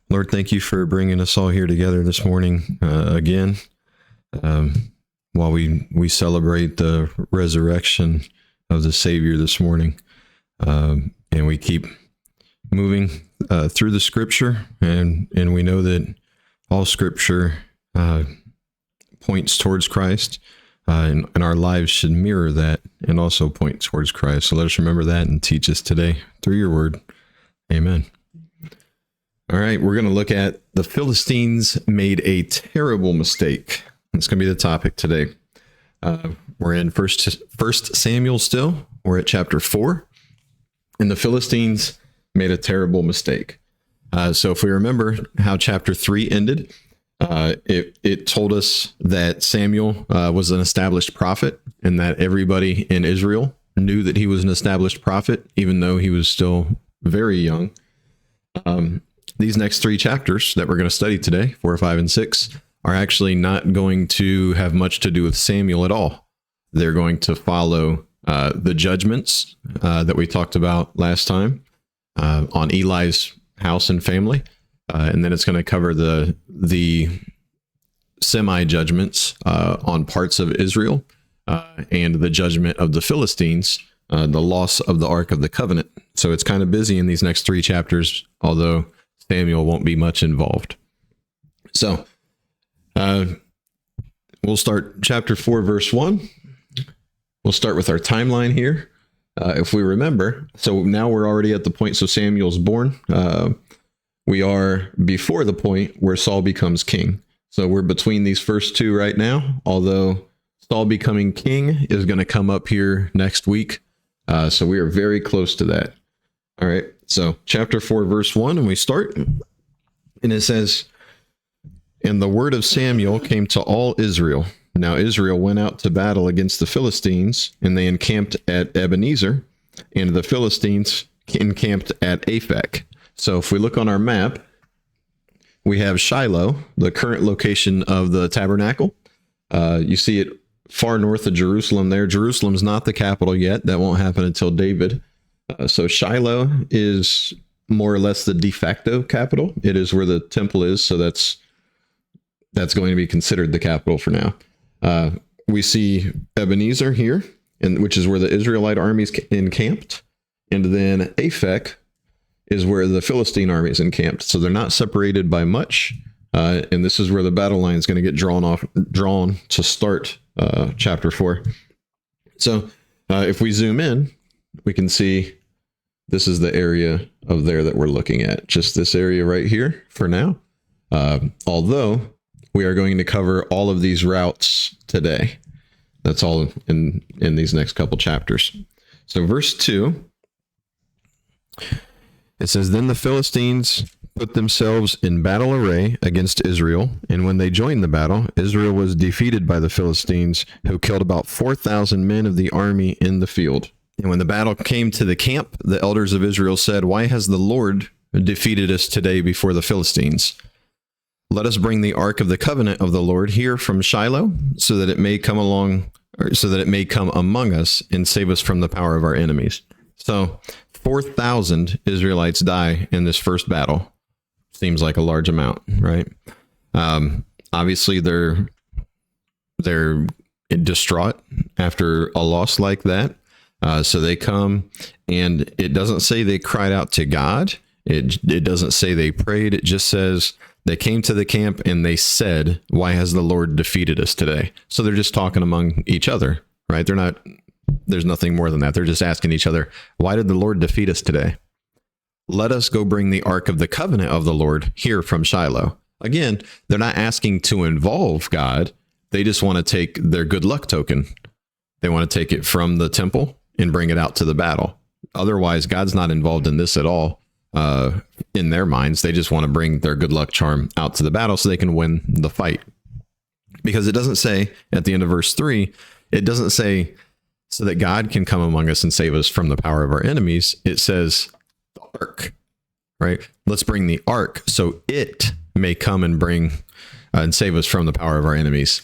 Lord, thank you for bringing us all here together this morning again, while we celebrate the resurrection of the Savior this morning. And we keep moving through the Scripture, and we know that all Scripture points towards Christ, and our lives should mirror that and also point towards Christ. So let us remember that and teach us today through your word. Amen. All right, we're going to look at the Philistines made a terrible mistake. That's going to be the topic today. We're in First Samuel still. We're at chapter 4, and the Philistines made a terrible mistake. So if we remember how chapter 3 ended, it told us that Samuel was an established prophet, and that everybody in Israel knew that he was an established prophet, even though he was still very young. These next 3 chapters that we're going to study today, 4, 5, and 6, are actually not going to have much to do with Samuel at all. They're going to follow the judgments that we talked about last time on Eli's house and family. And then it's going to cover the semi-judgments on parts of Israel and the judgment of the Philistines, the loss of the Ark of the Covenant. So it's kind of busy in these next 3 chapters, although Samuel won't be much involved. So we'll start chapter 4, verse 1. We'll start with our timeline here. If we remember, so now we're already at the point, so Samuel's born. We are before the point where Saul becomes king. So we're between these first 2 right now, although Saul becoming king is going to come up here next week. So we are very close to that. All right. So chapter 4, verse 1, and we start. And it says, "And the word of Samuel came to all Israel. Now Israel went out to battle against the Philistines, and they encamped at Ebenezer, and the Philistines encamped at Aphek." So if we look on our map, we have Shiloh, the current location of the tabernacle. You see it far north of Jerusalem there. Jerusalem's not the capital yet. That won't happen until David. So Shiloh is more or less the de facto capital. It is where the temple is, so that's going to be considered the capital for now. We see Ebenezer here, which is where the Israelite armies encamped, and then Aphek is where the Philistine army is encamped. So they're not separated by much, and this is where the battle line is going to get drawn to start chapter 4. So if we zoom in, we can see this is the area of there that we're looking at, just this area right here for now. Although we are going to cover all of these routes today. That's all in these next couple chapters. So verse 2, it says, "Then the Philistines put themselves in battle array against Israel, and when they joined the battle, Israel was defeated by the Philistines, who killed about 4,000 men of the army in the field. And when the battle came to the camp, the elders of Israel said, 'Why has the Lord defeated us today before the Philistines? Let us bring the ark of the covenant of the Lord here from Shiloh, so that it may come among us and save us from the power of our enemies.'" So 4,000 Israelites die in this first battle. Seems like a large amount, right? Obviously, they're distraught after a loss like that. So they come, and it doesn't say they cried out to God. It doesn't say they prayed. It just says they came to the camp and they said, "Why has the Lord defeated us today?" So they're just talking among each other, right? There's nothing more than that. They're just asking each other, "Why did the Lord defeat us today? Let us go bring the ark of the covenant of the Lord here from Shiloh." Again, they're not asking to involve God. They just want to take their good luck token. They want to take it from the temple and bring it out to the battle. Otherwise, God's not involved in this at all. In their minds, they just want to bring their good luck charm out to the battle so they can win the fight. Because it doesn't say at the end of verse 3, it doesn't say so that God can come among us and save us from the power of our enemies. It says the ark, right? Let's bring the ark so it may come and bring and save us from the power of our enemies.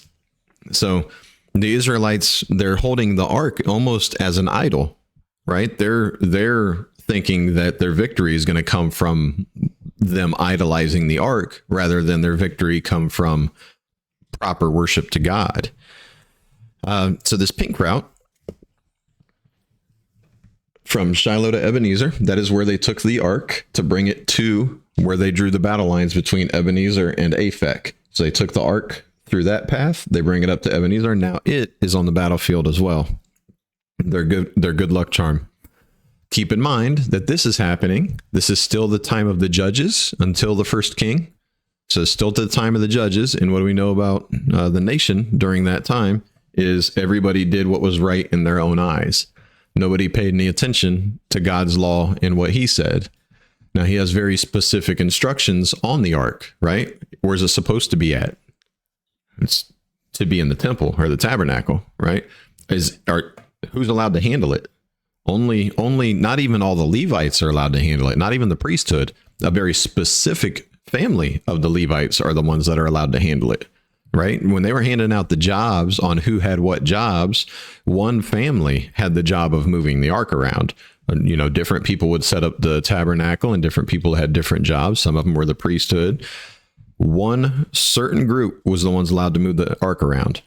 So the Israelites, they're holding the ark almost as an idol, right? They're thinking that their victory is going to come from them idolizing the ark rather than their victory come from proper worship to God. So this pink route from Shiloh to Ebenezer, that is where they took the ark to bring it to where they drew the battle lines between Ebenezer and Aphek. So they took the ark through that path, they bring it up to Ebenezer. Now it is on the battlefield as well. Their good luck charm. Keep in mind that this is happening. This is still the time of the judges until the first king. So still to the time of the judges. And what do we know about the nation during that time is everybody did what was right in their own eyes. Nobody paid any attention to God's law and what he said. Now he has very specific instructions on the ark, right? Where's it supposed to be at? It's to be in the temple or the tabernacle, right? Who's allowed to handle it? Only, not even all the Levites are allowed to handle it. Not even the priesthood. A very specific family of the Levites are the ones that are allowed to handle it, right? When they were handing out the jobs on who had what jobs, one family had the job of moving the ark around. You know, different people would set up the tabernacle and different people had different jobs. Some of them were the priesthood. One certain group was the ones allowed to move the ark around.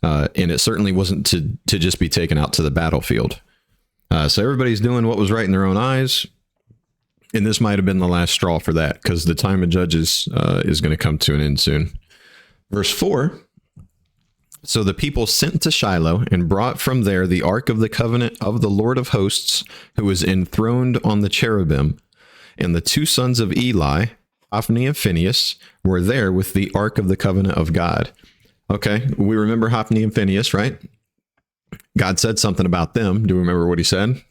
And it certainly wasn't to just be taken out to the battlefield. So everybody's doing what was right in their own eyes. And this might have been the last straw for that, because the time of Judges is going to come to an end soon. Verse 4. So the people sent to Shiloh and brought from there the ark of the covenant of the Lord of hosts, who was enthroned on the cherubim. And the two sons of Eli, Hophni and Phinehas, were there with the ark of the covenant of God. Okay, we remember Hophni and Phinehas, right? God said something about them. Do you remember what he said?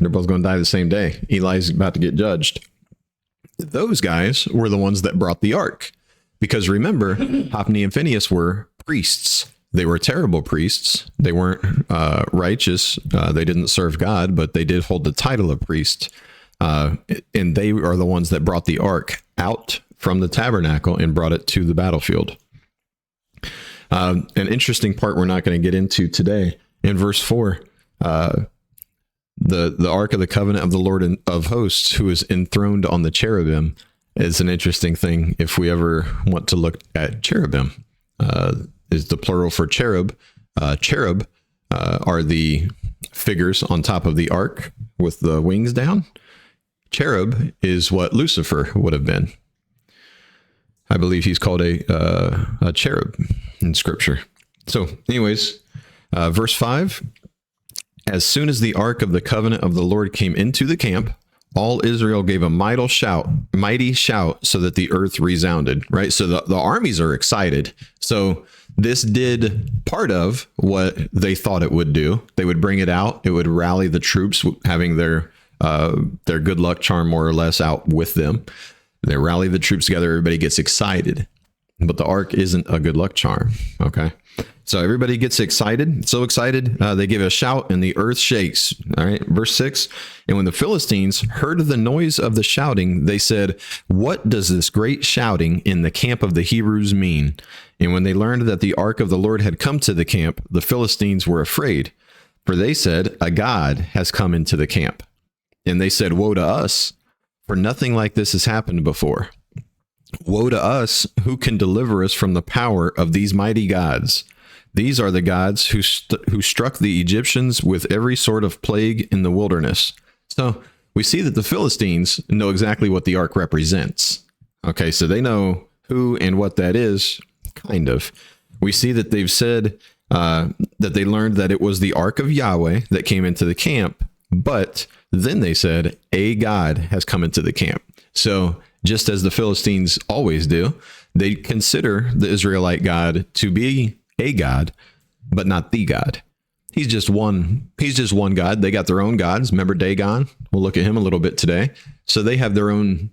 They're both going to die the same day. Eli's about to get judged. Those guys were the ones that brought the ark. Because remember, Hophni and Phinehas were priests. They were terrible priests. They weren't righteous. They didn't serve God, but they did hold the title of priest. And they are the ones that brought the ark out from the tabernacle and brought it to the battlefield. An interesting part we're not going to get into today. In verse 4, the ark of the covenant of the Lord of hosts, who is enthroned on the cherubim, is an interesting thing if we ever want to look at cherubim. Is the plural for cherub. Cherub are the figures on top of the ark with the wings down. Cherub is what Lucifer would have been. I believe he's called a cherub in scripture. So anyways, verse 5, as soon as the ark of the covenant of the Lord came into the camp, all Israel gave a mighty shout, so that the earth resounded, right? So the armies are excited. So this did part of what they thought it would do. They would bring it out. It would rally the troops, having their good luck charm more or less out with them. They rally the troops together. Everybody gets excited, but the ark isn't a good luck charm. Okay. So everybody gets excited, so excited, they give a shout and the earth shakes. All right. Verse 6. And when the Philistines heard the noise of the shouting, they said, "What does this great shouting in the camp of the Hebrews mean?" And when they learned that the ark of the Lord had come to the camp, the Philistines were afraid, for they said, "A god has come into the camp." And they said, "Woe to us, for nothing like this has happened before. Woe to us, who can deliver us from the power of these mighty gods? These are the gods who struck the Egyptians with every sort of plague in the wilderness." So we see that the Philistines know exactly what the ark represents. Okay, so they know who and what that is, kind of. We see that they've said that they learned that it was the ark of Yahweh that came into the camp, but then they said, "A god has come into the camp." So just as the Philistines always do, they consider the Israelite God to be a god, but not the God. He's just one God. They got their own gods. Remember Dagon? We'll look at him a little bit today. So they have their own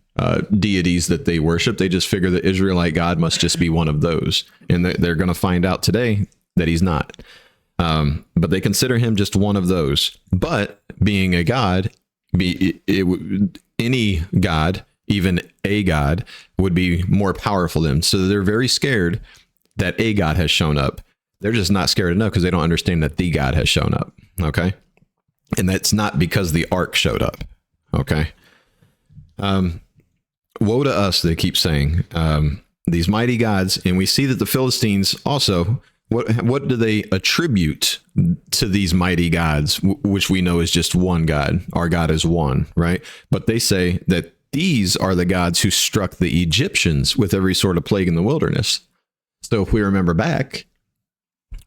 deities that they worship. They just figure the Israelite God must just be one of those. And they're going to find out today that he's not. But they consider him just one of those. But being a god, any god, even a god, would be more powerful than them. So they're very scared that a god has shown up. They're just not scared enough because they don't understand that the God has shown up. Okay. And that's not because the ark showed up. Okay. Woe to us, they keep saying, these mighty gods. And we see that the Philistines also, what do they attribute to these mighty gods, which we know is just one God? Our God is one, right? But they say that these are the gods who struck the Egyptians with every sort of plague in the wilderness. So if we remember back,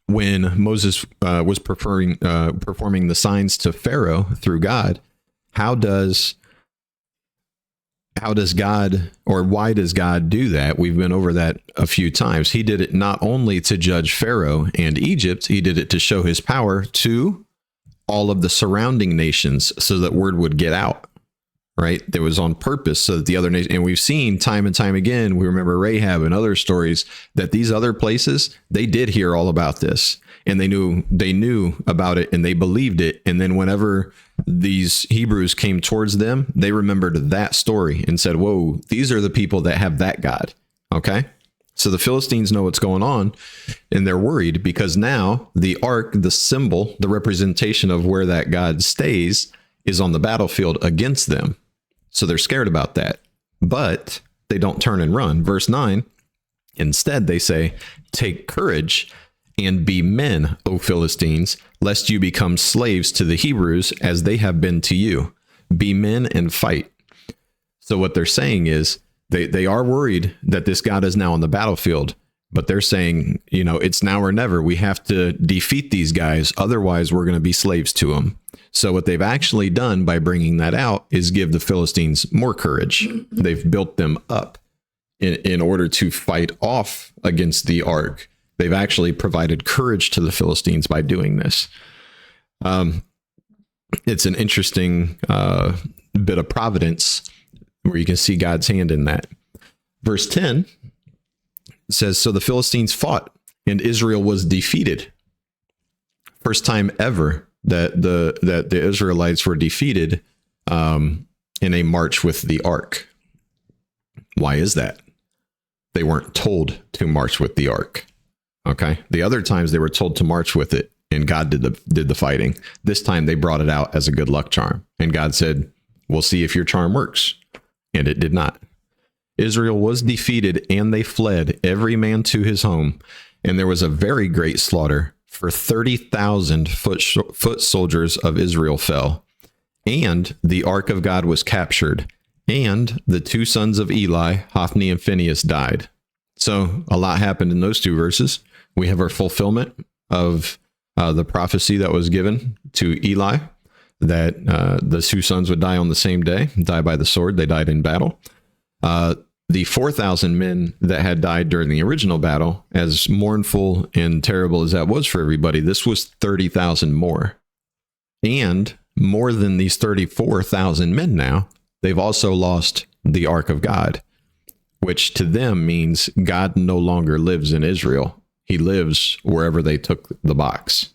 when Moses was performing the signs to Pharaoh through God, how does God, or why does God do that? We've been over that a few times. He did it not only to judge Pharaoh and Egypt, he did it to show his power to all of the surrounding nations so that word would get out, right? That was on purpose so that the other nations, and we've seen time and time again, we remember Rahab and other stories, that these other places, they did hear all about this, and they knew about it, and they believed it. And then whenever these Hebrews came towards them, they remembered that story and said, whoa, these are the people that have that God. Okay. So the Philistines know what's going on, and they're worried because now the ark, the symbol, the representation of where that God stays, is on the battlefield against them. So they're scared about that, but they don't turn and run. Verse 9, instead they say, take courage and be men, O Philistines, lest you become slaves to the Hebrews as they have been to you. Be men and fight. So what they're saying is they are worried that this God is now on the battlefield, but they're saying, it's now or never. We have to defeat these guys. Otherwise, we're going to be slaves to them. So what they've actually done by bringing that out is give the Philistines more courage. They've built them up in order to fight off against the ark. They've actually provided courage to the Philistines by doing this. It's an interesting bit of providence where you can see God's hand in that. Verse 10 says, so the Philistines fought and Israel was defeated. First time ever that the Israelites were defeated in a march with the ark. Why is that? They weren't told to march with the ark. Okay. The other times they were told to march with it, and God did the fighting. This time they brought it out as a good luck charm, and God said, we'll see if your charm works. And it did not. Israel was defeated, and they fled, every man to his home. And there was a very great slaughter, for 30,000 foot soldiers of Israel fell. And the ark of God was captured, and the two sons of Eli, Hophni and Phinehas, died. So a lot happened in those two verses. We have our fulfillment of the prophecy that was given to Eli, that the two sons would die on the same day, die by the sword. They died in battle. The 4,000 men that had died during the original battle, as mournful and terrible as that was for everybody, this was 30,000 more. And more than these 34,000 men now, they've also lost the ark of God, which to them means God no longer lives in Israel. He lives wherever they took the box.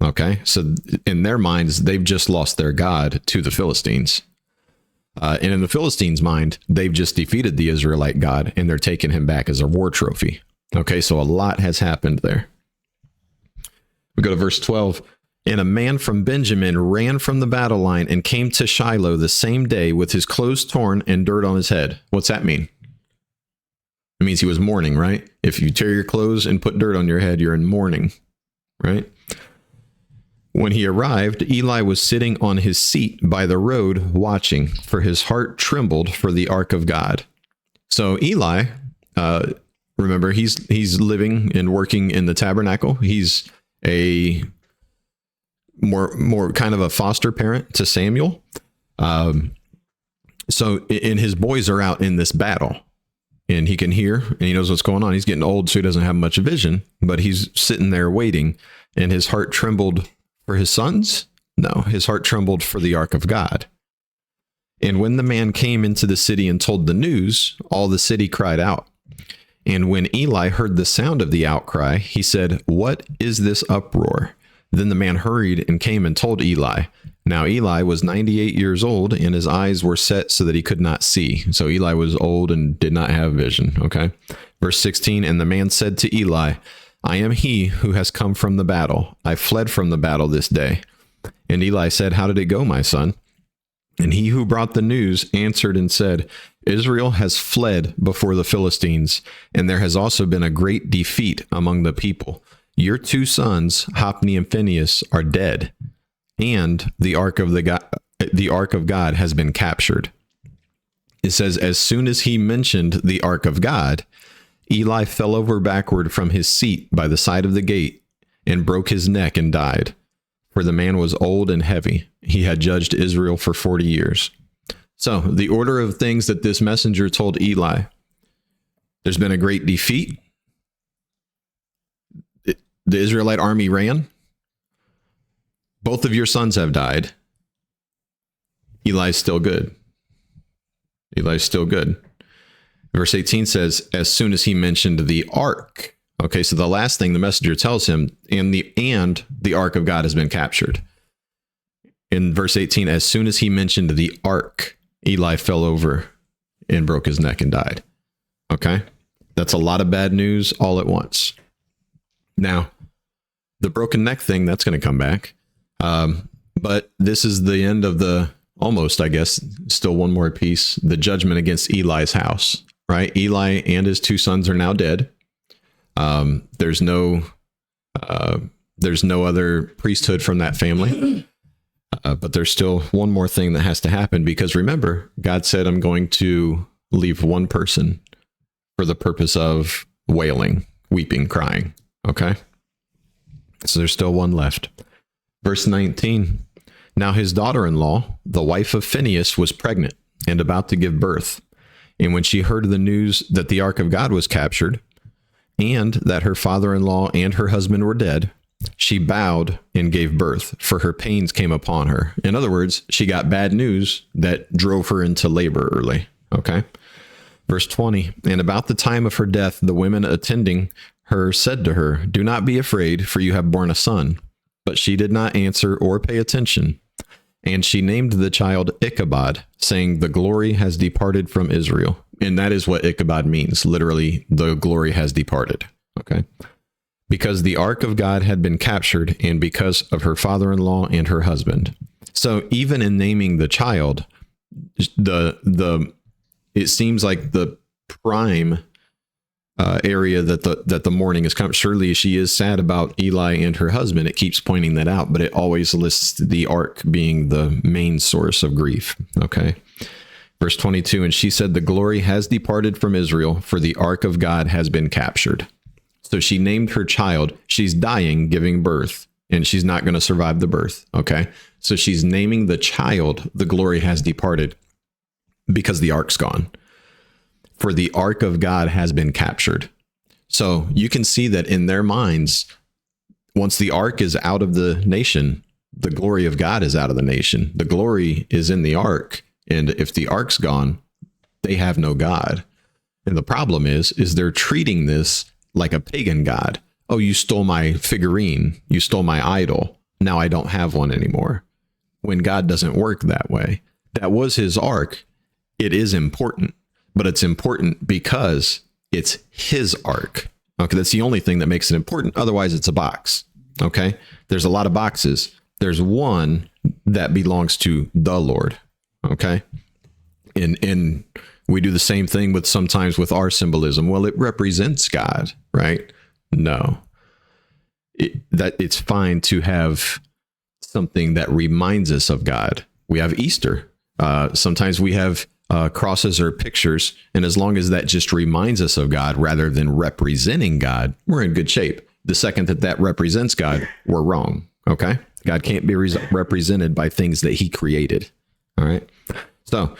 Okay, so in their minds, they've just lost their God to the Philistines. And in the Philistines' mind, they've just defeated the Israelite God, and they're taking him back as a war trophy. Okay, so a lot has happened there. We go to verse 12. And a man from Benjamin ran from the battle line and came to Shiloh the same day with his clothes torn and dirt on his head. What's that mean? It means he was mourning, right? If you tear your clothes and put dirt on your head, you're in mourning, right? When he arrived, Eli was sitting on his seat by the road watching, for his heart trembled for the ark of God. So Eli, remember, he's living and working in the tabernacle. He's a more kind of a foster parent to Samuel. And his boys are out in this battle, and he can hear and he knows what's going on. He's getting old, so he doesn't have much vision, but he's sitting there waiting, and his heart trembled for his sons? No, his heart trembled for the ark of God. And when the man came into the city and told the news, all the city cried out. And when Eli heard the sound of the outcry, he said, "What is this uproar?" Then the man hurried and came and told Eli. Now Eli was 98 years old, and his eyes were set so that he could not see. So Eli was old and did not have vision. Okay. Verse 16, and the man said to Eli, "I am he who has come from the battle. I fled from the battle this day." And Eli said, "How did it go, my son?" And he who brought the news answered and said, Israel has fled before the Philistines, and there has also been a great defeat among the people. Your 2 sons, Hophni and Phinehas, are dead, and the ark of God has been captured. It says, as soon as he mentioned the ark of God, Eli fell over backward from his seat by the side of the gate and broke his neck and died. For the man was old and heavy. He had judged Israel for 40 years. So the order of things that this messenger told Eli, there's been a great defeat. The Israelite army ran. Both of your sons have died. Eli's still good. Eli's still good. Verse 18 says, as soon as he mentioned the ark. Okay, so the last thing the messenger tells him, and the ark of God has been captured. In verse 18, as soon as he mentioned the ark, Eli fell over and broke his neck and died. Okay, that's a lot of bad news all at once. Now, the broken neck thing, that's going to come back. But this is the end of almost, I guess, still one more piece, the judgment against Eli's house, right? Eli and his 2 sons are now dead. There's no other priesthood from that family. But there's still one more thing that has to happen, because remember, God said, I'm going to leave one person for the purpose of wailing, weeping, crying. Okay. So there's still one left. Verse 19. Now his daughter-in-law, the wife of Phinehas, was pregnant and about to give birth. And when she heard the news that the ark of God was captured, and that her father-in-law and her husband were dead, she bowed and gave birth, for her pains came upon her. In other words, she got bad news that drove her into labor early. Okay. Verse 20, and about the time of her death, the women attending her said to her, do not be afraid, for you have borne a son. But she did not answer or pay attention. And she named the child Ichabod, saying, the glory has departed from Israel. And that is what Ichabod means. Literally, the glory has departed. Okay. Because the ark of God had been captured, and because of her father-in-law and her husband. So even in naming the child, it seems like the prime area that the mourning is coming. Surely she is sad about Eli and her husband. It keeps pointing that out, but it always lists the ark being the main source of grief. Okay. Verse 22, and she said, the glory has departed from Israel, for the ark of God has been captured. So she named her child. She's dying, giving birth, and she's not going to survive the birth. Okay. So she's naming the child, the glory has departed, because the ark's gone. For the ark of God has been captured. So you can see that in their minds, once the ark is out of the nation, the glory of God is out of the nation. The glory is in the ark. And if the ark's gone, they have no God. And the problem is they're treating this like a pagan god. Oh, you stole my figurine. You stole my idol. Now I don't have one anymore. When God doesn't work that way. That was his ark. It is important, but it's important because it's his ark. Okay, that's the only thing that makes it important. Otherwise, it's a box. Okay, there's a lot of boxes. There's one that belongs to the Lord. Okay, and we do the same thing with sometimes with our symbolism. Well, it represents God, right? No, it's fine to have something that reminds us of God. We have Easter. Sometimes we have crosses or pictures, and as long as that just reminds us of God rather than representing God, we're in good shape. The second that represents God, we're wrong. Okay, God can't be represented by things that he created. All right. So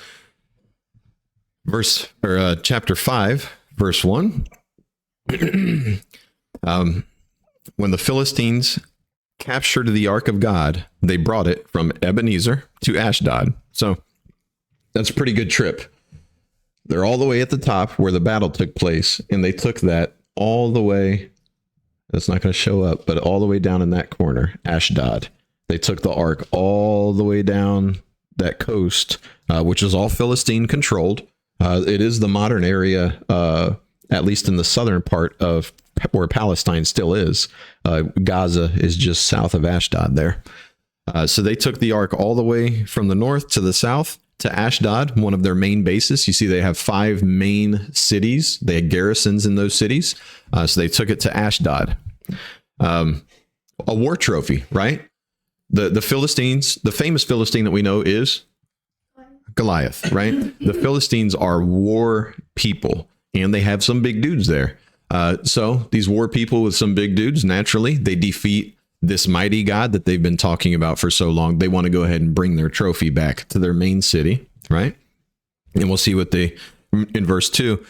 chapter 5, verse 1. When the Philistines captured the ark of God, they brought it from Ebenezer to Ashdod. So that's a pretty good trip. They're all the way at the top where the battle took place, and they took that all the way. That's not going to show up, but all the way down in that corner, Ashdod. They took the ark all the way down that coast, which is all Philistine controlled. It is the modern area, at least in the southern part of where Palestine still is. Gaza is just south of Ashdod there. So they took the ark all the way from the north to the south to Ashdod, one of their main bases. You see, they have 5 main cities. They had garrisons in those cities. So they took it to Ashdod. A war trophy, right? The Philistines, the famous Philistine that we know is Goliath, right? The Philistines are war people, and they have some big dudes there. So these war people with some big dudes, naturally, they defeat this mighty God that they've been talking about for so long. They want to go ahead and bring their trophy back to their main city, right? And we'll see what they, in verse 2,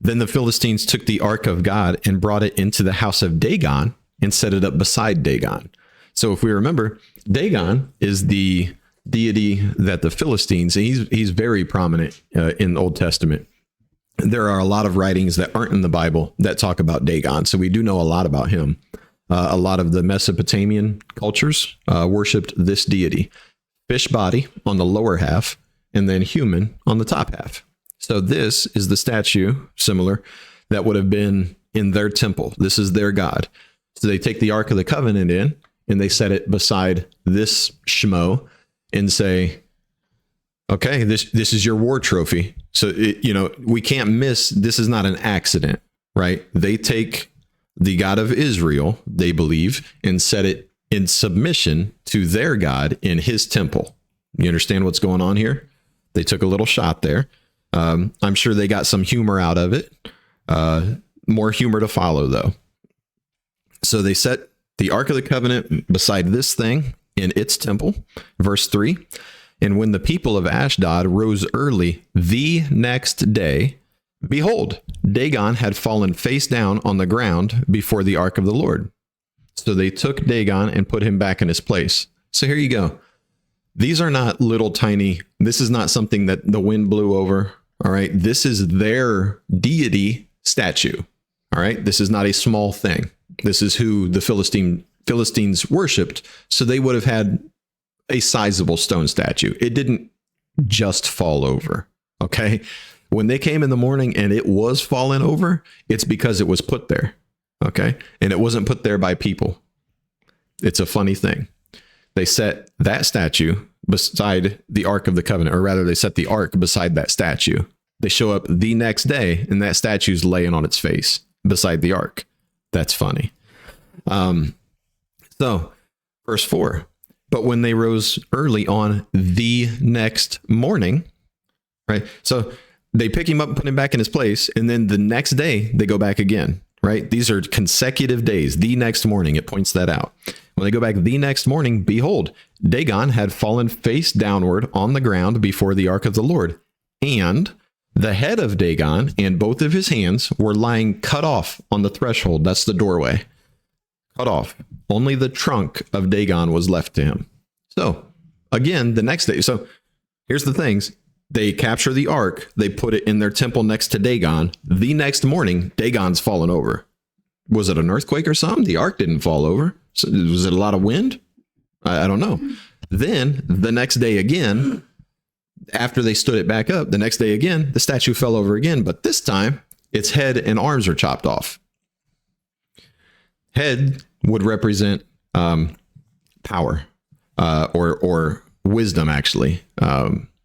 then the Philistines took the ark of God and brought it into the house of Dagon and set it up beside Dagon. So if we remember, Dagon is the deity that the Philistines, he's very prominent in the Old Testament. There are a lot of writings that aren't in the Bible that talk about Dagon. So we do know a lot about him. A lot of the Mesopotamian cultures worshipped this deity. Fish body on the lower half, and then human on the top half. So this is the statue, similar, that would have been in their temple. This is their God. So they take the Ark of the Covenant in, and they set it beside this Shmo and say, okay, this is your war trophy. So, we can't miss, this is not an accident, right? They take the God of Israel, they believe, and set it in submission to their God in his temple. You understand what's going on here? They took a little shot there. I'm sure they got some humor out of it. More humor to follow, though. So they set the Ark of the Covenant beside this thing in its temple. Verse 3, and when the people of Ashdod rose early the next day, behold, Dagon had fallen face down on the ground before the ark of the Lord. So they took Dagon and put him back in his place. So here you go. These are not little tiny, this is not something that the wind blew over. All right. This is their deity statue. All right. This is not a small thing. This is who the Philistines worshipped. So they would have had a sizable stone statue. It didn't just fall over. Okay. When they came in the morning and it was falling over, it's because it was put there. Okay. And it wasn't put there by people. It's a funny thing. They set that statue beside the Ark of the Covenant, or rather they set the Ark beside that statue. They show up the next day and that statue's laying on its face beside the Ark. That's funny. So verse 4, but when they rose early on the next morning, right? So they pick him up and put him back in his place. And then the next day they go back again, right? These are consecutive days. The next morning, it points that out. When they go back the next morning, behold, Dagon had fallen face downward on the ground before the ark of the Lord. And the head of Dagon and both of his hands were lying cut off on the threshold. That's the doorway. Cut off. Only the trunk of Dagon was left to him. So again, the next day. So here's the things. They capture the ark. They put it in their temple next to Dagon. The next morning, Dagon's fallen over. Was it an earthquake or something? The ark didn't fall over. So was it a lot of wind? I don't know. Then the next day again, after they stood it back up, the next day again, the statue fell over again. But this time, its head and arms are chopped off. Head would represent power or wisdom, actually.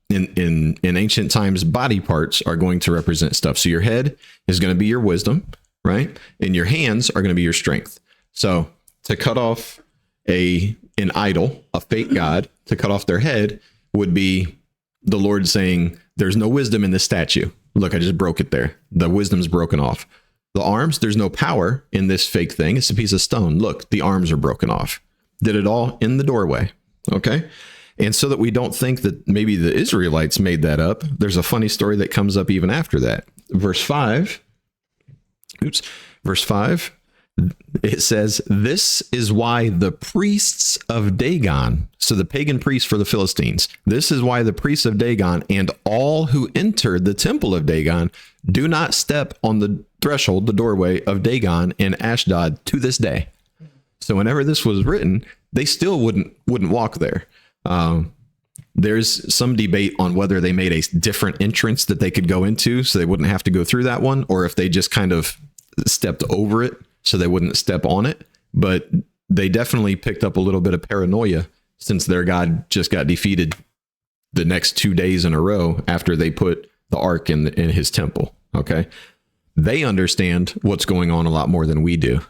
In ancient times, body parts are going to represent stuff. So your head is going to be your wisdom, right? And your hands are going to be your strength. So to cut off an idol, a fake god, to cut off their head would be the Lord saying, there's no wisdom in this statue. Look, I just broke it there. The wisdom's broken off. The arms, there's no power in this fake thing. It's a piece of stone. Look, the arms are broken off. Did it all in the doorway. Okay. And so that we don't think that maybe the Israelites made that up, there's a funny story that comes up even after that. Verse 5, it says, this is why the priests of Dagon, so the pagan priests for the Philistines, this is why the priests of Dagon and all who enter the temple of Dagon do not step on the threshold, the doorway of Dagon and Ashdod to this day. So whenever this was written, they still wouldn't walk there. There's some debate on whether they made a different entrance that they could go into so they wouldn't have to go through that one, or if they just kind of stepped over it so they wouldn't step on it. But they definitely picked up a little bit of paranoia since their God just got defeated the next 2 days in a row after they put the ark in his temple. Okay. They understand what's going on a lot more than we do.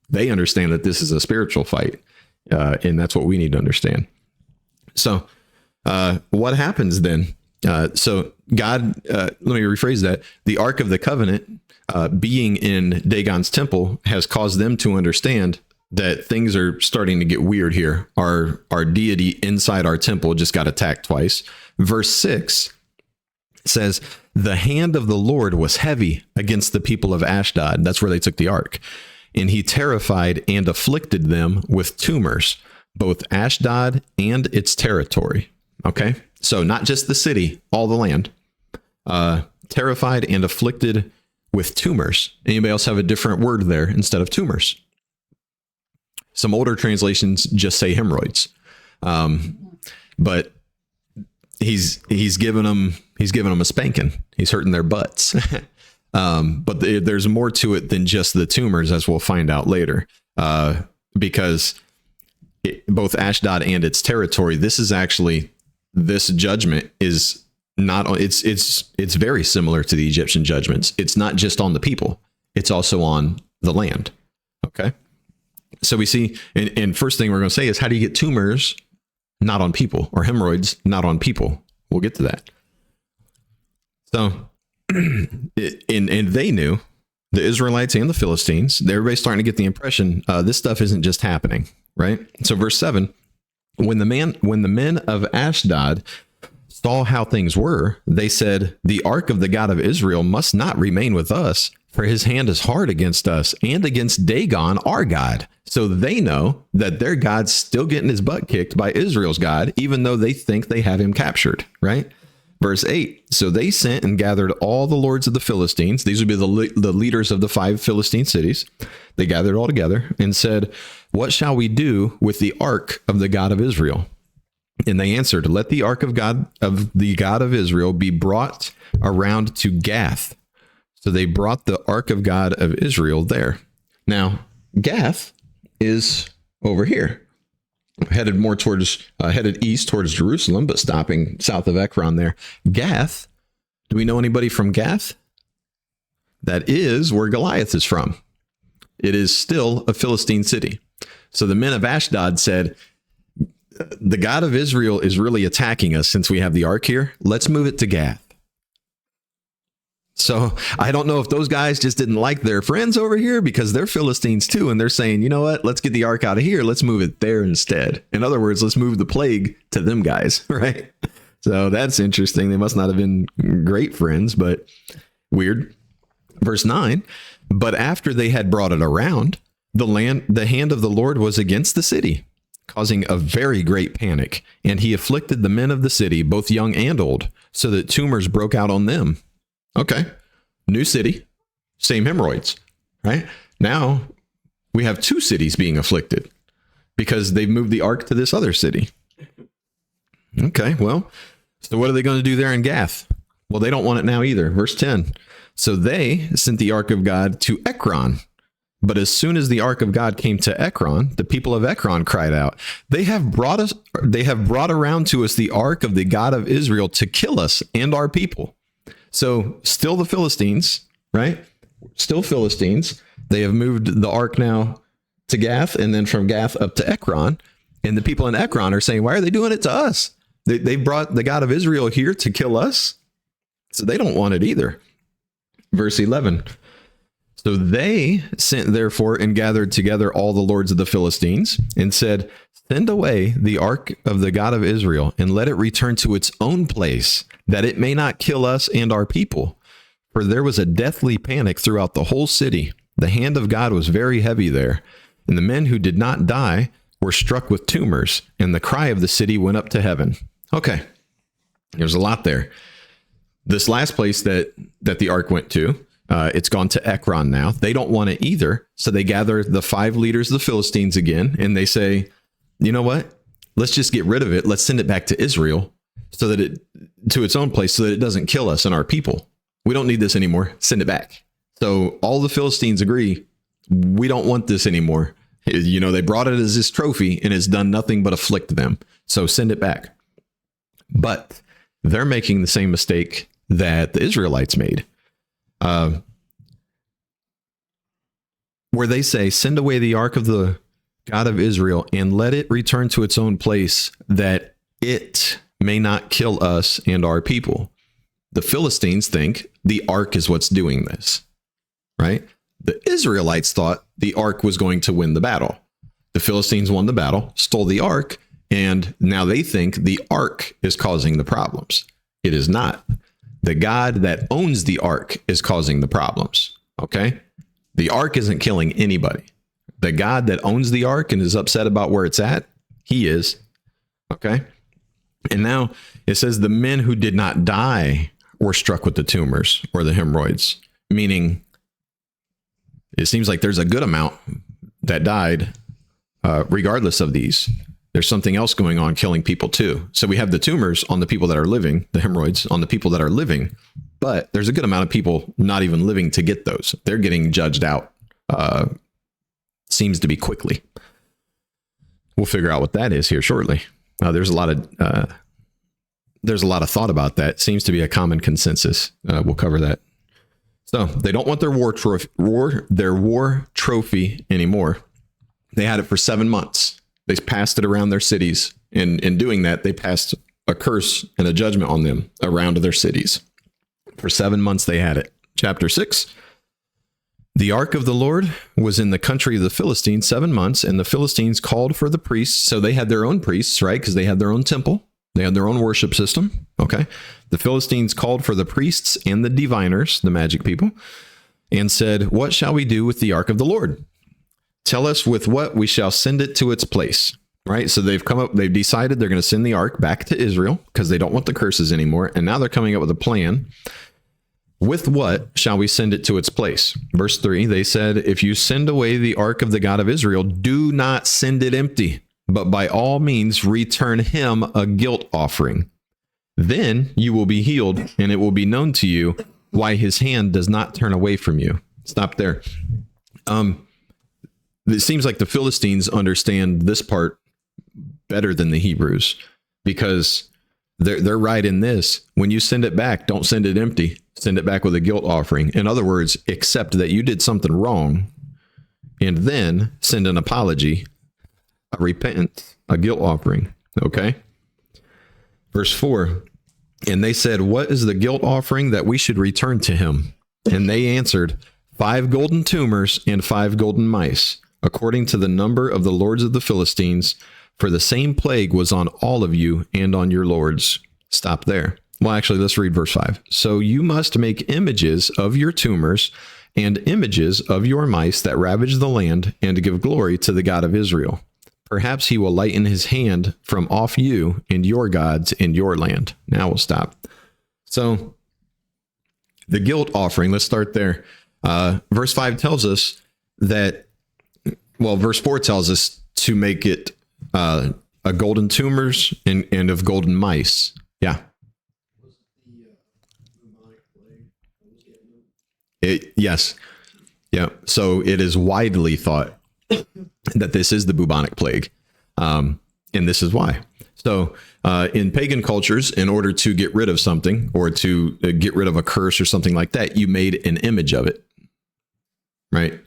They understand that this is a spiritual fight. And that's what we need to understand. So what happens then? So God, let me rephrase that. The Ark of the Covenant being in Dagon's temple has caused them to understand that things are starting to get weird here. Our deity inside our temple just got attacked twice. Verse 6 says, the hand of the Lord was heavy against the people of Ashdod. That's where they took the ark. And he terrified and afflicted them with tumors, both Ashdod and its territory. Okay. So not just the city, all the land, terrified and afflicted with tumors. Anybody else have a different word there instead of tumors? Some older translations just say hemorrhoids. But he's given them a spanking. He's hurting their butts. But there's more to it than just the tumors, as we'll find out later, because both Ashdod and its territory, this judgment is not, it's very similar to the Egyptian judgments. It's not just on the people, it's also on the land. Okay. So we see, and first thing we're going to say is, how do you get tumors not on people, or hemorrhoids not on people? We'll get to that. So, and they knew, the Israelites and the Philistines, everybody's starting to get the impression this stuff isn't just happening, right? So verse 7, when the men of Ashdod saw how things were, they said, the ark of the God of Israel must not remain with us, for his hand is hard against us and against Dagon, our God. So they know that their God's still getting his butt kicked by Israel's God, even though they think they have him captured, right? Verse 8, so they sent and gathered all the lords of the Philistines. These would be the leaders of the 5 Philistine cities. They gathered all together and said, what shall we do with the ark of the God of Israel? And they answered, let the ark of the God of Israel be brought around to Gath. So they brought the ark of God of Israel there. Now, Gath is over here, headed east towards Jerusalem, but stopping south of Ekron there. Gath, do we know anybody from Gath? That is where Goliath is from. It is still a Philistine city. So the men of Ashdod said, the God of Israel is really attacking us since we have the ark here. Let's move it to Gath. So I don't know if those guys just didn't like their friends over here, because they're Philistines too. And they're saying, you know what, let's get the ark out of here. Let's move it there instead. In other words, let's move the plague to them guys. Right. So that's interesting. They must not have been great friends, but weird. Verse 9, but after they had brought it around, the hand of the Lord was against the city, causing a very great panic. And he afflicted the men of the city, both young and old, so that tumors broke out on them. Okay. New city, same hemorrhoids, right? Now we have 2 cities being afflicted because they've moved the ark to this other city. Okay. Well, so what are they going to do there in Gath? Well, they don't want it now either. Verse 10. So they sent the ark of God to Ekron. But as soon as the ark of God came to Ekron, the people of Ekron cried out, they have brought around to us the ark of the God of Israel to kill us and our people. So still the Philistines, right? Still Philistines. They have moved the ark now to Gath, and then from Gath up to Ekron. And the people in Ekron are saying, why are they doing it to us? They brought the God of Israel here to kill us. So they don't want it either. Verse 11. So they sent therefore and gathered together all the lords of the Philistines and said, send away the ark of the God of Israel and let it return to its own place, that it may not kill us and our people. For there was a deathly panic throughout the whole city. The hand of God was very heavy there, and the men who did not die were struck with tumors, and the cry of the city went up to heaven. Okay, there's a lot there. This last place that the ark went to, it's gone to Ekron now. They don't want it either, so they gather the 5 leaders of the Philistines again, and they say, you know what? Let's just get rid of it. Let's send it back to Israel, so that to its own place, so that it doesn't kill us and our people. We don't need this anymore. Send it back. So all the Philistines agree, we don't want this anymore. You know, they brought it as this trophy and it's done nothing but afflict them. So send it back. But they're making the same mistake that the Israelites made, where they say, send away the ark of the God of Israel and let it return to its own place, that it may not kill us and our people. The Philistines think the ark is what's doing this, right? The Israelites thought the ark was going to win the battle. The Philistines won the battle, stole the ark, and now they think the ark is causing the problems. It is not. The God that owns the ark is causing the problems, okay? The ark isn't killing anybody. The God that owns the ark and is upset about where it's at, he is, okay? And now it says the men who did not die were struck with the tumors or the hemorrhoids, meaning it seems like there's a good amount that died regardless of these. There's something else going on killing people too. So we have the tumors on the people that are living, the hemorrhoids on the people that are living, but there's a good amount of people not even living to get those. They're getting judged out, seems to be quickly. We'll figure out what that is here shortly. There's a lot of thought about that. Seems to be a common consensus. We'll cover that. So they don't want their war trophy anymore. They had it for 7 months. They passed it around their cities. And in doing that, they passed a curse and a judgment on them around their cities. For 7 months, they had it. Chapter 6. The ark of the Lord was in the country of the Philistines 7 months, and the Philistines called for the priests. So they had their own priests, right? Because they had their own temple. They had their own worship system. Okay. The Philistines called for the priests and the diviners, the magic people, and said, what shall we do with the ark of the Lord? Tell us with what we shall send it to its place. Right. So they've decided they're going to send the ark back to Israel because they don't want the curses anymore. And now they're coming up with a plan. With what shall we send it to its place? Verse 3, they said, if you send away the ark of the God of Israel, do not send it empty, but by all means return him a guilt offering. Then you will be healed, and it will be known to you why his hand does not turn away from you. Stop there. It seems like the Philistines understand this part better than the Hebrews, because they're right in this. When you send it back, don't send it empty. Send it back with a guilt offering. In other words, accept that you did something wrong, and then send an apology, a repentance, a guilt offering. Okay. Verse 4, and they said, what is the guilt offering that we should return to him? And they answered, 5 golden tumors and 5 golden mice, according to the number of the lords of the Philistines, for the same plague was on all of you and on your lords. Stop there. Well, actually, let's read verse 5. So you must make images of your tumors and images of your mice that ravage the land, and give glory to the God of Israel. Perhaps he will lighten his hand from off you and your gods in your land. Now we'll stop. So the guilt offering, let's start there. Verse 5 tells us that, well, verse 4 tells us to make it a golden tumors and of golden mice. Yeah. Yes. Yeah. So it is widely thought that this is the bubonic plague. And this is why. So in pagan cultures, in order to get rid of something or to get rid of a curse or something like that, you made an image of it. Right.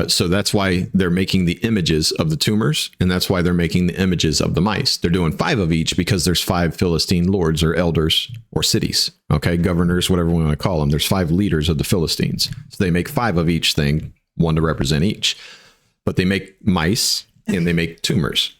So that's why they're making the images of the tumors, and that's why they're making the images of the mice. They're doing 5 of each because there's 5 Philistine lords or elders or cities, okay, governors, whatever we want to call them. There's 5 leaders of the Philistines. So they make 5 of each thing, 1 to represent each. But they make mice and they make tumors.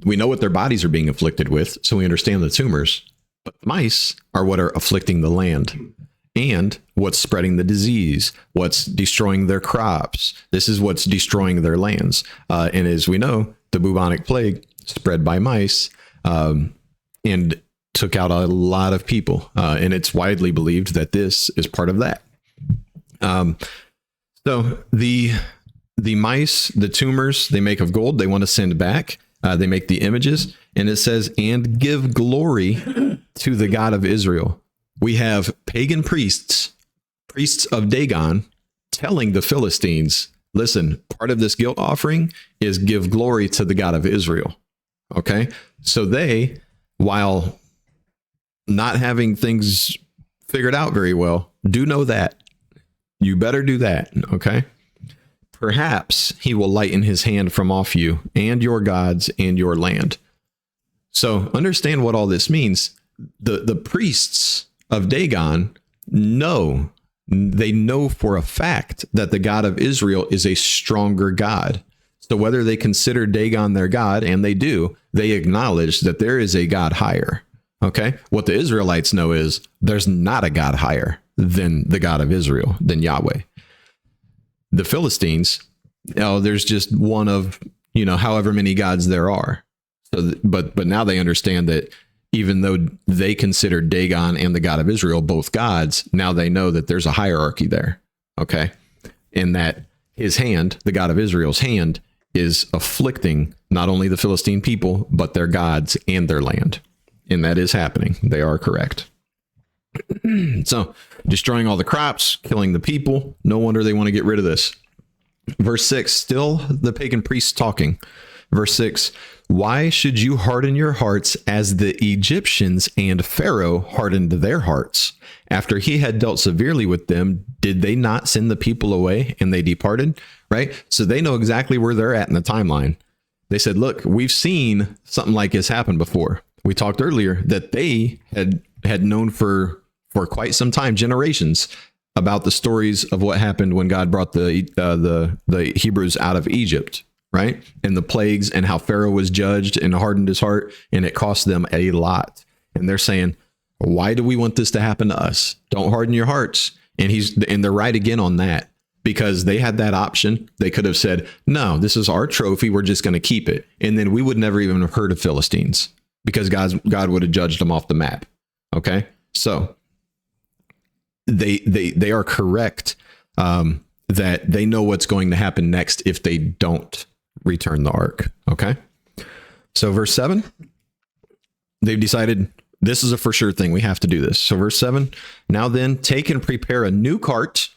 We know what their bodies are being afflicted with, so we understand the tumors. But mice are what are afflicting the land. And what's spreading the disease, what's destroying their crops. This is what's destroying their lands. And as we know, the bubonic plague spread by mice and took out a lot of people. And it's widely believed that this is part of that. So the mice, the tumors, they make of gold, they want to send back. They make the images. And it says, and give glory to the God of Israel. We have pagan priests of Dagon, telling the Philistines, listen, part of this guilt offering is give glory to the God of Israel. Okay. So they, while not having things figured out very well, do know that. You better do that. Okay. Perhaps he will lighten his hand from off you and your gods and your land. So understand what all this means. The priests of Dagon know, they know for a fact that the God of Israel is a stronger God. So whether they consider Dagon their God, and they do, they acknowledge that there is a God higher. Okay. What the Israelites know is there's not a God higher than the God of Israel, than Yahweh. The Philistines, there's just one of, however many gods there are. So, but now they understand that even though they consider Dagon and the God of Israel both gods, now they know that there's a hierarchy there. Okay. And that his hand, the God of Israel's hand, is afflicting not only the Philistine people, but their gods and their land. And that is happening. They are correct. So destroying all the crops, killing the people. No wonder they want to get rid of this. Verse 6, still the pagan priests talking. Verse 6, why should you harden your hearts as the Egyptians and Pharaoh hardened their hearts? After he had dealt severely with them, did they not send the people away and they departed? Right? So they know exactly where they're at in the timeline. They said, look, we've seen something like this happen before. We talked earlier that they had known for quite some time, generations, about the stories of what happened when God brought the Hebrews out of Egypt, right? And the plagues and how Pharaoh was judged and hardened his heart, and it cost them a lot. And they're saying, why do we want this to happen to us? Don't harden your hearts. And they're right again on that, because they had that option. They could have said, no, this is our trophy. We're just going to keep it. And then we would never even have heard of Philistines, because God would have judged them off the map. Okay. So they are correct, that they know what's going to happen next if they don't return the ark. Okay. So verse 7, they've decided this is a for sure thing. We have to do this. So verse 7, now then take and prepare a new cart.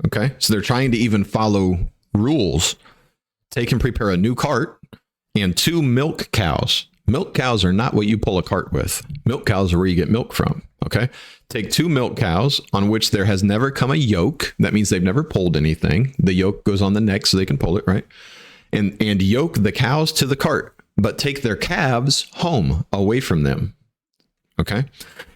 Okay. So they're trying to even follow rules. Take and prepare a new cart and 2 milk cows. Milk cows are not what you pull a cart with. Milk cows are where you get milk from. Okay. Take 2 milk cows on which there has never come a yoke. That means they've never pulled anything. The yoke goes on the neck so they can pull it, right? And yoke the cows to the cart, but take their calves home away from them. Okay.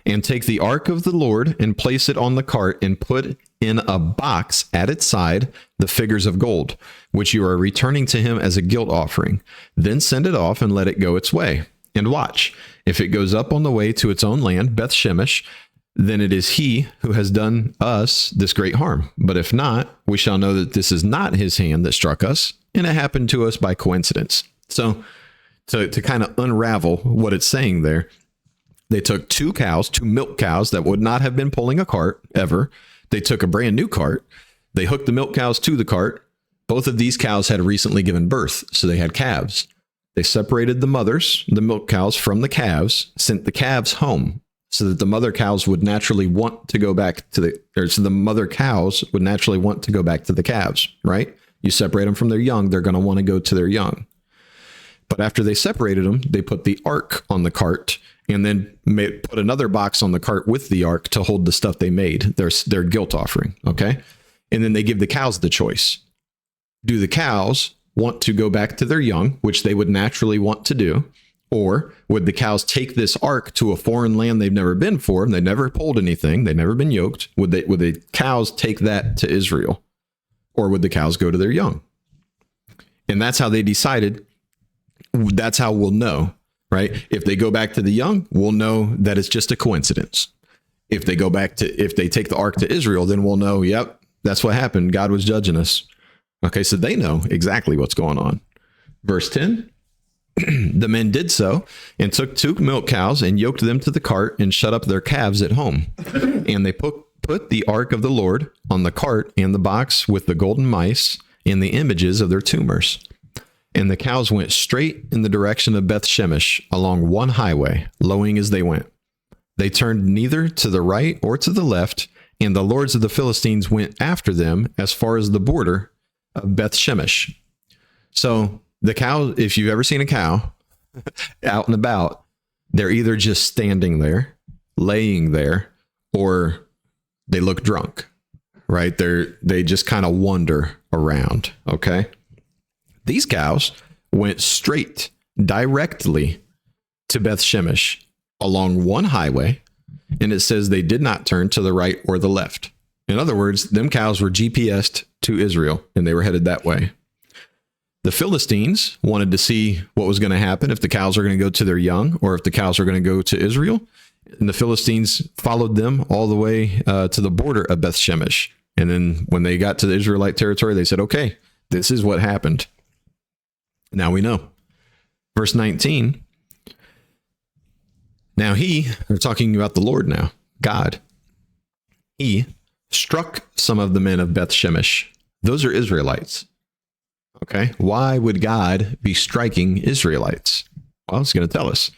And take the ark of the Lord and place it on the cart and put in a box at its side the figures of gold, which you are returning to him as a guilt offering. Then send it off and let it go its way. And watch, if it goes up on the way to its own land, Beth Shemesh, then it is he who has done us this great harm. But if not, we shall know that this is not his hand that struck us, and it happened to us by coincidence. So to kind of unravel what it's saying there, they took 2 milk cows that would not have been pulling a cart ever. They took a brand new cart. They hooked the milk cows to the cart. Both of these cows had recently given birth, so they had calves. They separated the mothers, the milk cows, from the calves, sent the calves home so that the mother cows would naturally want to go back to the mother cows would naturally want to go back to the calves, right? You separate them from their young, they're going to want to go to their young. But after they separated them, they put the ark on the cart and then put another box on the cart with the ark to hold the stuff they made, their guilt offering. Okay. And then they give the cows the choice. Do the cows want to go back to their young, which they would naturally want to do? Or would the cows take this ark to a foreign land they've never been for? They never pulled anything. They've never been yoked. Would the cows take that to Israel? Or would the cows go to their young? And that's how they decided. That's how we'll know, right? If they go back to the young, we'll know that it's just a coincidence. If they take the ark to Israel, then we'll know, yep, that's what happened. God was judging us. Okay, so they know exactly what's going on. Verse 10, the men did so and took 2 milk cows and yoked them to the cart and shut up their calves at home. And they put the ark of the Lord on the cart and the box with the golden mice and the images of their tumors. And the cows went straight in the direction of Beth Shemesh along one highway, lowing as they went. They turned neither to the right or to the left, and the lords of the Philistines went after them as far as the border of Beth Shemesh. So the cow, if you've ever seen a cow out and about, they're either just standing there, laying there, or they look drunk, right? They just kind of wander around. Okay. These cows went straight directly to Beth Shemesh along one highway. And it says they did not turn to the right or the left. In other words, them cows were GPSed to Israel and they were headed that way. The Philistines wanted to see what was going to happen if the cows are going to go to their young or if the cows are going to go to Israel. And the Philistines followed them all the way to the border of Beth Shemesh. And then when they got to the Israelite territory, they said, okay, this is what happened. Now we know. Verse 19. Now they're talking about the Lord now, God. He struck some of the men of Beth Shemesh. Those are Israelites. Okay. Why would God be striking Israelites? Well, it's going to tell us.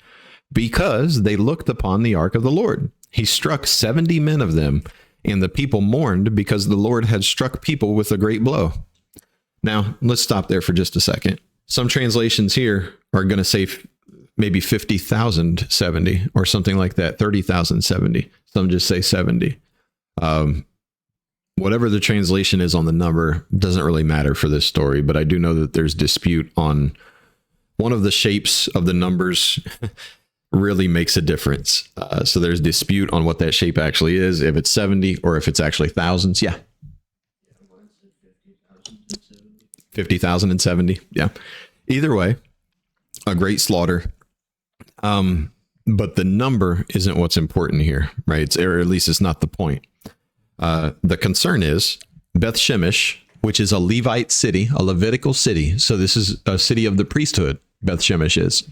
Because they looked upon the ark of the Lord. He struck 70 men of them, and the people mourned because the Lord had struck people with a great blow. Now, let's stop there for just a second. Some translations here are going to say maybe 50,070 or something like that, 30,070. Some just say 70. Whatever the translation is on the number doesn't really matter for this story, but I do know that there's dispute on one of the shapes of the numbers really makes a difference. So there's dispute on what that shape actually is, if it's 70 or if it's actually thousands. Yeah. 50,070. Yeah. Either way, a great slaughter. But the number isn't what's important here, right? Or at least it's not the point. The concern is Beth Shemesh, which is a Levite city, a Levitical city. So this is a city of the priesthood, Beth Shemesh is.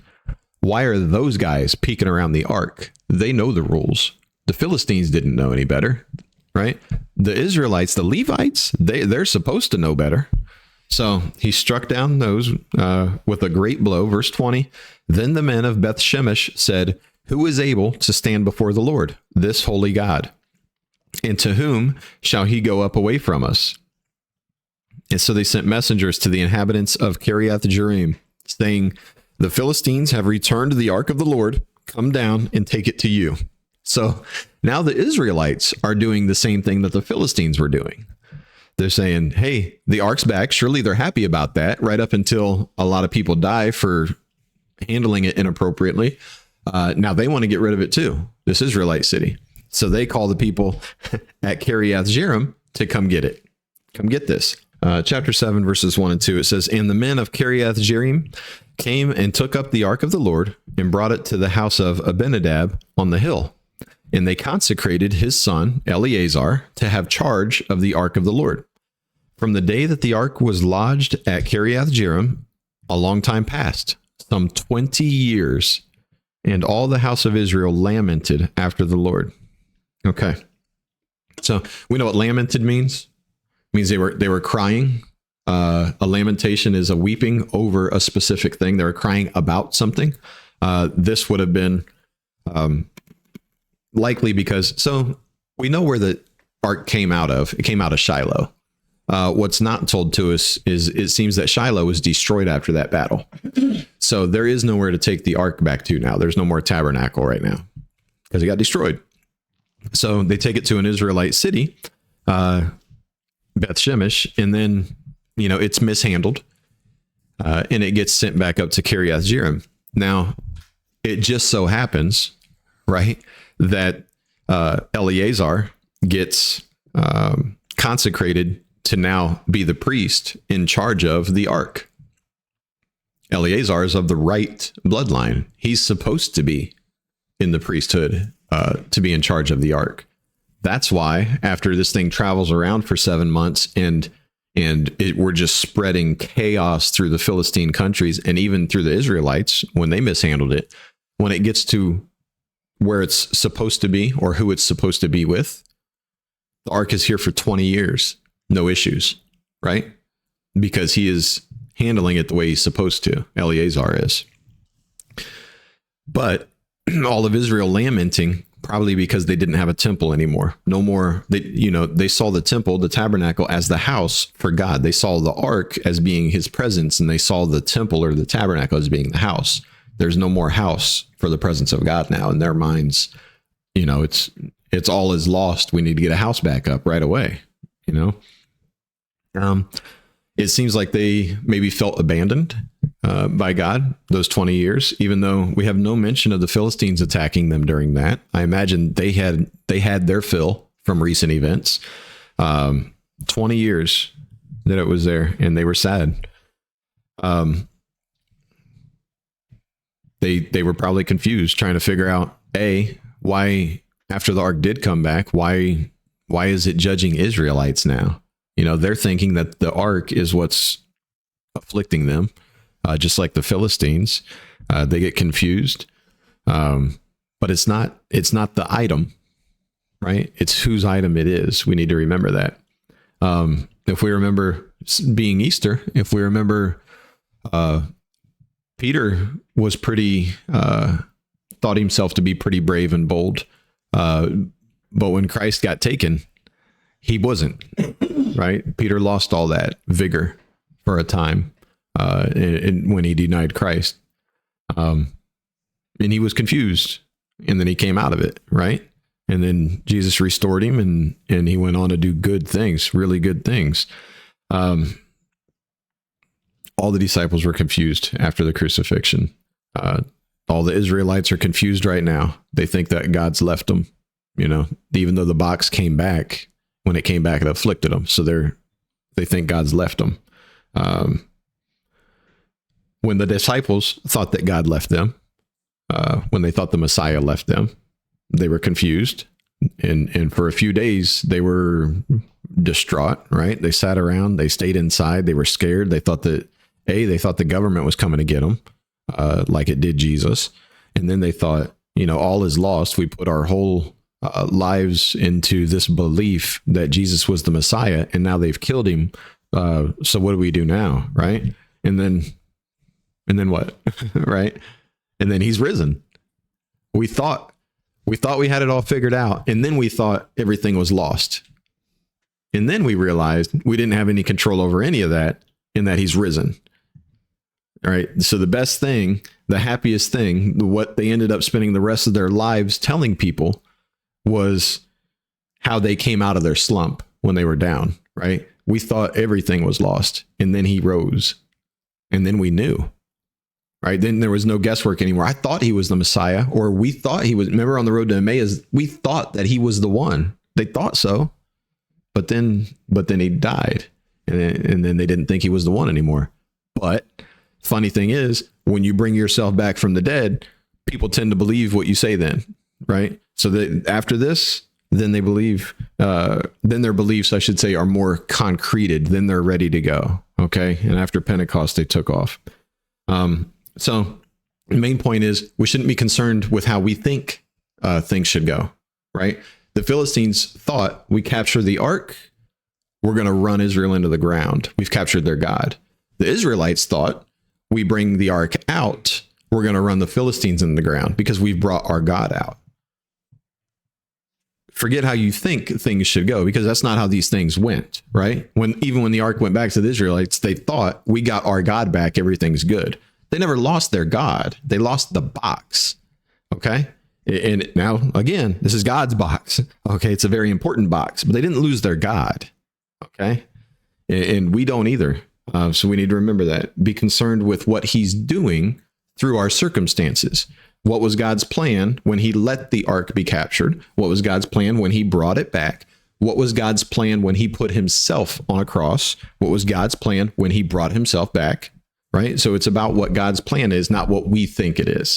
Why are those guys peeking around the ark? They know the rules. The Philistines didn't know any better, right? The Israelites, the Levites, they're supposed to know better. So he struck down those with a great blow. Verse 20, then the men of Beth Shemesh said, who is able to stand before the Lord, this holy God? And to whom shall he go up away from us? And so they sent messengers to the inhabitants of Kiriath Jearim, saying, the Philistines have returned the ark of the Lord. Come down and take it to you. So now the Israelites are doing the same thing that the Philistines were doing. They're saying, hey, the ark's back. Surely they're happy about that, right up until a lot of people die for handling it inappropriately. Now they want to get rid of it too, this Israelite city. So they call the people at Kiriath Jearim to come get it. Come get this. Chapter 7, verses 1 and 2, it says, and the men of Kiriath Jearim came and took up the ark of the Lord and brought it to the house of Abinadab on the hill. And they consecrated his son, Eleazar, to have charge of the ark of the Lord. From the day that the ark was lodged at Kiriath Jearim, a long time passed, some 20 years, and all the house of Israel lamented after the Lord. Okay. So we know what lamented means. It means they were crying. A lamentation is a weeping over a specific thing. They were crying about something. This would have been likely because, so we know where the ark came out of. It came out of Shiloh. What's not told to us is it seems that Shiloh was destroyed after that battle. So there is nowhere to take the ark back to now. There's no more tabernacle right now because it got destroyed. So they take it to an Israelite city, Beth Shemesh, and then, it's mishandled and it gets sent back up to Kiriath Jearim. Now, it just so happens, right, that Eleazar gets consecrated to now be the priest in charge of the ark. Eleazar is of the right bloodline. He's supposed to be in the priesthood to be in charge of the ark. That's why after this thing travels around for 7 months and we're just spreading chaos through the Philistine countries and even through the Israelites when they mishandled it, when it gets to where it's supposed to be or who it's supposed to be with, the ark is here for 20 years. No issues, right? Because he is handling it the way he's supposed to. Eleazar is. But all of Israel lamenting probably because they didn't have a temple anymore. No more. They saw the temple, the tabernacle, as the house for God. They saw the ark as being his presence, and they saw the temple or the tabernacle as being the house. There's no more house for the presence of God now in their minds. It's all is lost. We need to get a house back up right away. It seems like they maybe felt abandoned by God those 20 years, even though we have no mention of the Philistines attacking them during that. I imagine they had their fill from recent events. 20 years that it was there, and they were sad. They were probably confused, trying to figure out why after the ark did come back, why is it judging Israelites now? They're thinking that the ark is what's afflicting them, just like the Philistines. They get confused, but it's not the item, right? It's whose item it is. We need to remember that. If we remember being Easter, if we remember, Peter was thought himself to be pretty brave and bold, but when Christ got taken, he wasn't. Right? Peter lost all that vigor for a time when he denied Christ. And he was confused, and then he came out of it, right? And then Jesus restored him, and he went on to do good things, really good things. All the disciples were confused after the crucifixion. All the Israelites are confused right now. They think that God's left them, even though the box came back. When it came back, it afflicted them. So they think God's left them. When the disciples thought that God left them, when they thought the Messiah left them, they were confused. And for a few days, they were distraught, right? They sat around, they stayed inside, they were scared. They thought that, they thought the government was coming to get them, like it did Jesus. And then they thought, all is lost. We put our whole lives into this belief that Jesus was the Messiah, and now they've killed him. So what do we do now? Right. And then what? Right. And then he's risen. We thought we had it all figured out. And then we thought everything was lost. And then we realized we didn't have any control over any of that, in that he's risen. All right. So the best thing, the happiest thing, what they ended up spending the rest of their lives telling people was how they came out of their slump when they were down, right? We thought everything was lost, and then he rose, and then we knew, right? Then there was no guesswork anymore. I thought he was the Messiah, or we thought he was. Remember on the road to Emmaus, we thought that he was the one. They thought so, but then he died, and then they didn't think he was the one anymore. But funny thing is, when you bring yourself back from the dead, people tend to believe what you say then, right? So that after this, then they believe, then their beliefs, I should say, are more concreted. Then they're ready to go. Okay. And after Pentecost, they took off. So the main point is we shouldn't be concerned with how we think things should go, right? The Philistines thought, we capture the ark, we're going to run Israel into the ground. We've captured their God. The Israelites thought, we bring the ark out, we're going to run the Philistines in the ground because we've brought our God out. Forget how you think things should go, because that's not how these things went, right? Even when the ark went back to the Israelites, they thought, we got our God back, everything's good. They never lost their God. They lost the box. Okay. And now, again, this is God's box. Okay. It's a very important box, but they didn't lose their God. Okay. And we don't either. So we need to remember that. Be concerned with what he's doing through our circumstances. What was God's plan when he let the ark be captured? What was God's plan when he brought it back? What was God's plan when he put himself on a cross? What was God's plan when he brought himself back? Right? So it's about what God's plan is, not what we think it is.